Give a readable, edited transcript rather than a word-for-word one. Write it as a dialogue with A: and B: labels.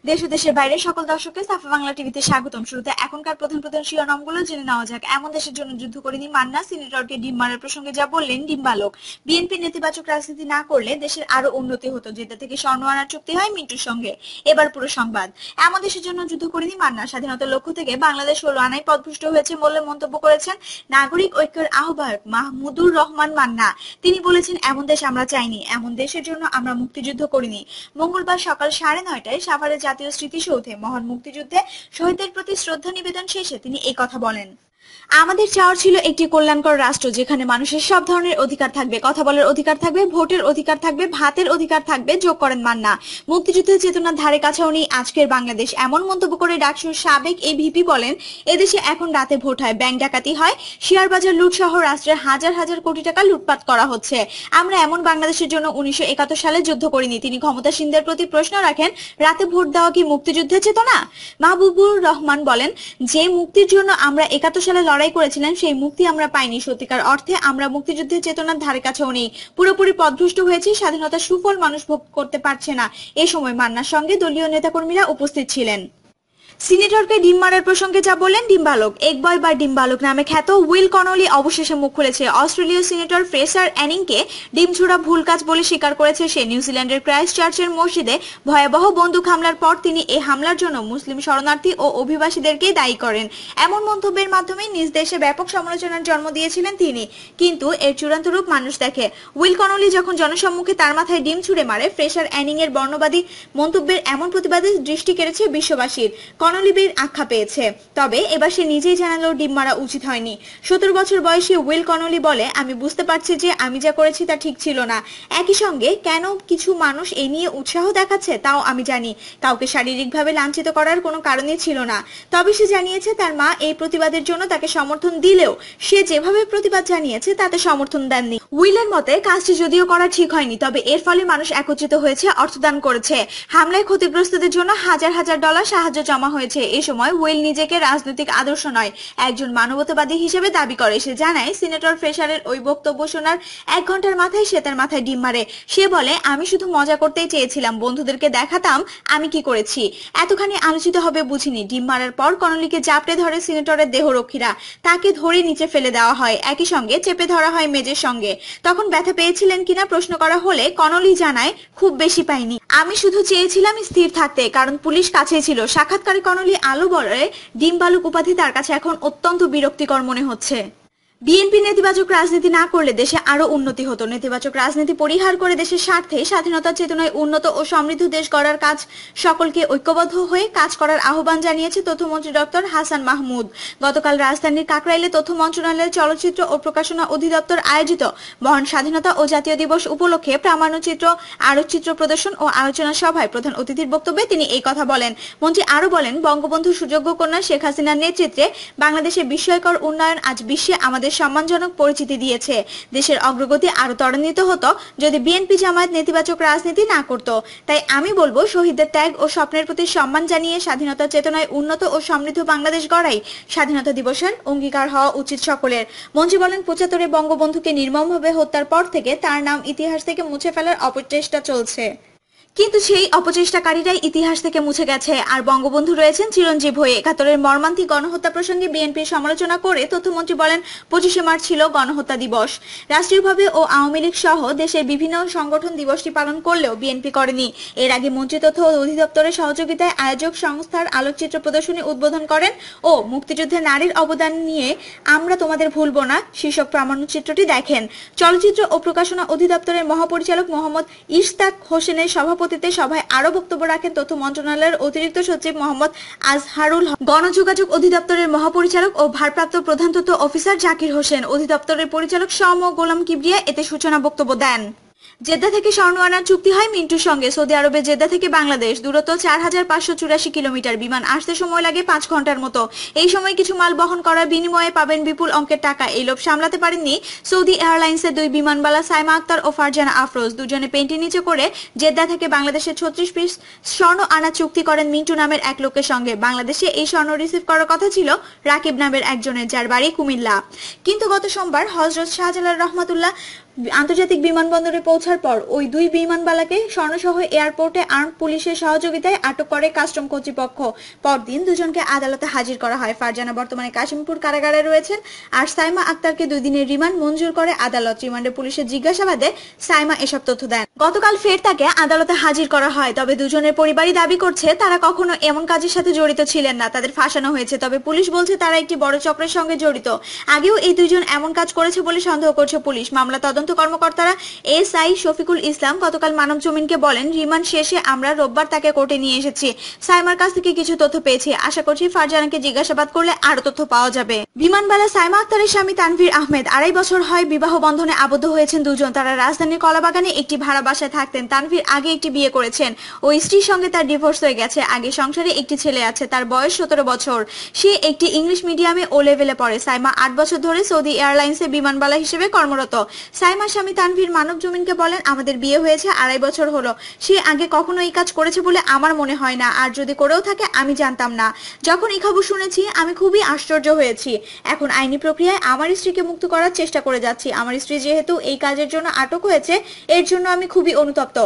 A: দেশ ও দেশের বাইরে সকল দর্শককে সাফা বাংলা টিভিতে স্বাগতম। শুরুতে এখনকার প্রধান প্রধান শিরোনামগুলো জেনে নেওয়া যাক। এমন দেশের জন্য যুদ্ধ করেনি মান্না, সিনেটরকে ডিম মারার প্রসঙ্গে যা বললেন ডিম্বালোক। বিএনপি নেতিবাচক রাজনীতি না করলে দেশের আরো উন্নতি হতো। জেদ্দা থেকে স্বর্ণ আনার চুক্তি হয় মিন্টুর সঙ্গে। এবার পুরো সংবাদ। এমন দেশের জন্য যুদ্ধ করেনি মান্না, স্বাধীনতার লক্ষ্য থেকে বাংলাদেশ 16 আনায় পথভ্রষ্ট হয়েছে বলে মন্তব্য করেছেন নাগরিক ঐক্যের আহ্বায়ক মাহমুদুর রহমান মান্না। তিনি বলেছেন, এমন দেশ আমরা চাইনি, এমন দেশের জন্য আমরা মুক্তিযুদ্ধ করিনি। মঙ্গলবার সকাল 9:30টায় সাভারের জাতীয় স্মৃতিসৌধে মহান মুক্তিযুদ্ধে শহীদদের প্রতি শ্রদ্ধা নিবেদন শেষে তিনি এই কথা বলেন। আমাদের চাওয়া ছিল একটি কল্যাণকর রাষ্ট্র, যেখানে মানুষের সব ধরনের অধিকার থাকবে, কথা বলার অধিকার থাকবে, ভোটের অধিকার থাকবে, ভাতের অধিকার থাকবে, যোগ করেন মান্না। মুক্তিযুদ্ধের চেতনার ধারে কাছেও নেই আজকের বাংলাদেশ, এমন মন্তব্য করে ডাকসুর সাবেক এই ভিপি বলেন, এদেশে এখন রাতে ভোট হয়, ব্যাংক ডাকাতি হয়, শেয়ার বাজার লুট সহ রাষ্ট্রের হাজার হাজার কোটি টাকা লুটপাট করা হচ্ছে। আমরা এমন বাংলাদেশের জন্য 1971 সালে যুদ্ধ করিনি। তিনি ক্ষমতাসীনদের প্রতি প্রশ্ন রাখেন, রাতে ভোট দেওয়া কি মুক্তিযুদ্ধের চেতনা? মাহবুবুর রহমান বলেন, যে মুক্তির জন্য আমরা 71 সালে লড়াই করেছিলেন সেই মুক্তি আমরা পাইনি। সত্যিকার অর্থে আমরা মুক্তিযুদ্ধের চেতনার ধারে কাছেও নেই, পুরোপুরি পথভ্রষ্ট হয়েছে। স্বাধীনতার সুফল মানুষ ভোগ করতে পারছে না। এ সময় মান্নার সঙ্গে দলীয় নেতাকর্মীরা উপস্থিত ছিলেন। সিনেটরকে ডিম মারার প্রসঙ্গে যা বললেন ডিম্বালোক। এগবয় বা ডিম্বালোক নামে খ্যাত উইল কনলি অবশেষে মুখ খুলেছে। অস্ট্রেলীয় সিনেটর ফ্রেসার অ্যানিংকে ডিম ছোড়া ভুল কাজ বলে স্বীকার করেছে সে। নিউজিল্যান্ডের ক্রাইস্ট চার্চের মসজিদে ভয়াবহ বন্দুক হামলার পর তিনি এই হামলার জন্য মুসলিম শরণার্থী ও অভিবাসীদেরকেই দায়ী করেন। এমন মন্তব্যের মাধ্যমে নিজ দেশে ব্যাপক সমালোচনার জন্ম দিয়েছিলেন তিনি, কিন্তু এর চূড়ান্ত রূপ মানুষ দেখে। উইল কনলি যখন জনসম্মুখে তার মাথায় ডিম ছুড়ে মারে, ফ্রেসার অ্যানিং এর বর্ণবাদী মন্তব্যের এমন প্রতিবাদে দৃষ্টি কেড়েছে বিশ্ববাসীর। কনলিবির আখ্যা পেয়েছে, তবে এবার সে নিজেই জানালো ডিম মারা উচিত হয়নি। 17 বছর বয়সী উইল কনলি বলে, আমি বুঝতে পারছি যে আমি যা করেছি তা ঠিক ছিল না। একই সঙ্গে কেন কিছু মানুষ এ নিয়ে উৎসাহ দেখাচ্ছে তাও আমি জানি। কাউকে শারীরিকভাবে লাঞ্ছিত করার কোনো কারণই ছিল না। তবে সে জানিয়েছে তার মা এই প্রতিবাদের জন্য তাকে সমর্থন দিলেও সে যেভাবে প্রতিবাদ জানিয়েছে তাতে সমর্থন দেননি। উইলের মতে কাজটি যদিও করা ঠিক হয়নি, তবে এর ফলে মানুষ একত্রিত হয়েছে, অর্থদান করেছে। হামলায় ক্ষতিগ্রস্তদের জন্য হাজার হাজার ডলার সাহায্য জমা হয়েছে। এই সময় উইল নিজেকে রাজনৈতিক আদর্শ নয়, একজন মানবতাবাদী হিসেবে দাবি করে। সে জানায়, সিনেটর ফ্রেসারের ওই বক্তব্য শোনার 1 ঘন্টার মাথায় সে তার মাথায় ডিম মারে। সে বলে, আমি শুধু মজা করতেই চেয়েছিলাম, বন্ধুদেরকে দেখাতাম আমি কি করেছি। এতখানি আলোচিত হবে বুঝিনি। ডিম মারার পর কনলিকে জাপটে ধরে সিনেটরের দেহরক্ষীরা, তাকে ধরে নিচে ফেলে দেওয়া হয়, একই সঙ্গে চেপে ধরা হয় মেজের সঙ্গে। তখন ব্যথা পেয়েছিলেন কিনা প্রশ্ন করা হলে কনলি জানায়, খুব বেশি পাইনি, আমি শুধু চেয়েছিলাম স্থির থাকতে, কারণ পুলিশ কাছেই ছিল। সাক্ষাৎকারে কনলি আলো বলে, ডিম বালুক উপাধি তার কাছে এখন অত্যন্ত বিরক্তিকর মনে হচ্ছে। বিএনপি নেতিবাচক রাজনীতি না করলে দেশে আরো উন্নতি হতো। নেতিবাচক রাজনীতি পরিহার করে দেশের স্বার্থে স্বাধীনতার চেতনায় উন্নত ও সমৃদ্ধ দেশ গড়ার কাজ সকলকে ঐক্যবদ্ধ হয়ে কাজ করার আহ্বান জানিয়েছে তথ্যমন্ত্রী ডক্টর হাসান মাহমুদ। গতকাল রাজধানীর কাকরাইলে তথ্য মন্ত্রণালয়ের চলচ্চিত্র ও প্রকাশনা অধিদপ্তর আয়োজিত মহান স্বাধীনতা ও জাতীয় দিবস উপলক্ষে প্রামাণ্যচিত্র, আলোকচিত্র প্রদর্শন ও আলোচনা সভায় প্রধান অতিথির বক্তব্যে তিনি এই কথা বলেন। মন্ত্রী আরো বলেন, বঙ্গবন্ধু সুযোগ্য কন্যা শেখ হাসিনার নেতৃত্বে বাংলাদেশের বিস্ময়কর উন্নয়ন আজ বিশ্বে আমাদের সম্মানজনক পরিচিতি দিয়েছে। দেশের অগ্রগতি আরো ত্বরান্বিত হতো যদি বিএনপি জামায়াত নেতিবাচক রাজনীতি না করত। তাই আমি বলবো, শহীদদের ত্যাগ ও স্বপ্নের প্রতি সম্মান জানিয়ে স্বাধীনতার চেতনায় উন্নত ও সমৃদ্ধ বাংলাদেশ গড়াই স্বাধীনতা দিবসের অঙ্গীকার হওয়া উচিত সকলের। মন্ত্রী বলেন, 75-এ বঙ্গবন্ধুকে নির্মমভাবে হত্যার পর থেকে তার নাম ইতিহাস থেকে মুছে ফেলার অপচেষ্টা চলছে, কিন্তু সেই অপচেষ্টাকারীরাই ইতিহাস থেকে মুছে গেছে, আর বঙ্গবন্ধু রয়েছেন চিরঞ্জীব হয়ে। 71-এর মর্মান্তিক গণহত্যা প্রসঙ্গে বিএনপির সমালোচনা করে তথ্যমন্ত্রী বলেন, 25শে মার্চ ছিল গণহত্যা দিবস। রাষ্ট্রীয়ভাবে ও আওয়ামী লীগ সহ দেশের বিভিন্ন সংগঠন দিবসটি পালন করলেও বিএনপি করেনি। এর আগে মন্ত্রী তথ্য অধিদপ্তরের সহযোগিতায় আয়োজক সংস্থার আলোকচিত্র প্রদর্শনী উদ্বোধন করেন ও মুক্তিযুদ্ধে নারীর অবদান নিয়ে আমরা তোমাদের ভুলব না শীর্ষক প্রামাণ্যচিত্রটি দেখেন। চলচ্চিত্র ও প্রকাশনা অধিদপ্তরের মহাপরিচালক মোহাম্মদ ইশতাক হোসেনের সভাপতিত্বে সভায় আরো বক্তব্য রাখেন তথ্য মন্ত্রণালয়ের অতিরিক্ত সচিব মোহাম্মদ আজহারুল হক, গণযোগাযোগ অধিদপ্তরের মহাপরিচালক ও ভারপ্রাপ্ত প্রধান তথ্য অফিসার জাকির হোসেন, অধিদপ্তরের পরিচালক সম গোলাম কিবরিয়া এতে সূচনা বক্তব্য দেন। জেদ্দা থেকে স্বর্ণ আনার চুক্তি হয় মিন্টুর সঙ্গে। সৌদি আরবের জেদ্দা থেকে বাংলাদেশ দূরত্ব 4584 কিলোমিটার। বিমান আসতে সময় লাগে 5 ঘন্টার মতো। এই সময় কিছু মাল বহন করার বিনিময়ে পাবেন বিপুল অঙ্কের টাকা। এই লোভ সামলাতে পারেননি সৌদি এয়ারলাইন্সের 2 বিমানবালা সাইমা আক্তার ও ফারজানা আফরোজ। দুজনে পেন্টি নিচে করে জেদ্দা থেকে বাংলাদেশে 36 পিস স্বর্ণ আনার চুক্তি করেন মিন্টু নামের এক লোকের সঙ্গে। বাংলাদেশে এই স্বর্ণ রিসিভ করার কথা ছিল রাকিব নামের একজনের, যার বাড়ি কুমিল্লা। কিন্তু গত সোমবার হযরত শাহজালাল রহমাতুল্লাহ আন্তর্জাতিক বিমানবন্দরে পৌঁছার পর ওই দুই বিমানবালাকে স্বর্ণসহ এয়ারপোর্টে আর্মড পুলিশের সহযোগিতায় আটক করে কাস্টম কর্তৃপক্ষ। পরদিন দুজনকে আদালতে হাজির করা হয়। ফারজানা বর্তমানে কাশিমপুর কারাগারে রয়েছেন, আর সাইমা আক্তারকে 2 দিনের রিমান্ড মঞ্জুর করে আদালত। রিমান্ডে পুলিশের জিজ্ঞাসাবাদে সাইমা এসব তথ্য দেন। গতকাল ফের তাকে আদালতে হাজির করা হয়। তবে দুজনের পরিবারই দাবি করছে তারা কখনো এমন কাজের সাথে জড়িত ছিলেন না, তাদের ফাঁসানো হয়েছে। তবে পুলিশ বলছে তারা একটি বড় চক্রের সঙ্গে জড়িত। আগেও এই দুজন এমন কাজ করেছে বলে সন্দেহ করছে পুলিশ। মামলা তদন্ত কর্মকর্তারা এসআই শফিকুল ইসলাম গতকাল মানব জমিনকে বলেন, রিমান্ড শেষে আমরা রোববার তাকে কোর্টে নিয়ে এসেছি। সাইমার কাছ থেকে কিছু তথ্য পেয়েছি, আশা করছি ফারজানাকে জিজ্ঞাসাবাদ করলে আরো তথ্য পাওয়া যাবে। বিমানবালা সাইমা আক্তারের স্বামী তানভীর আহমেদ 2.5 বছর হয় বিবাহ বন্ধনে আবদ্ধ হয়েছেন দুজন। তারা রাজধানীর কলাবাগানে একটি ভাড়া বাসায় থাকতেন। তানভীর আগে একটি বিয়ে করেছেন, ওই স্ত্রীর সঙ্গে তার ডিভোর্স হয়ে গেছে। আগে সংসারে একটি ছেলে আছে, তার বয়স 17 বছর। সে একটি ইংলিশ মিডিয়ামে ও লেভেলে পড়ে। সাইমা 8 বছর ধরে সৌদি এয়ারলাইন্সে বিমানবালা হিসেবে কর্মরত। সাইমার স্বামী তানভীর মানব জমিনকে বলেন, আমাদের বিয়ে হয়েছে 2.5 বছর হলো। সে আগে কখনো এই কাজ করেছে বলে আমার মনে হয় না, আর যদি করেও থাকে আমি জানতাম না। যখন এই খবর শুনেছি আমি খুবই আশ্চর্য হয়েছি। এখন আইনি প্রক্রিয়ায় আমার স্ত্রীকে মুক্ত করার চেষ্টা করে যাচ্ছি। আমার স্ত্রী যেহেতু এই কাজের জন্য আটক হয়েছে, এর জন্য আমি খুবই অনুতপ্ত।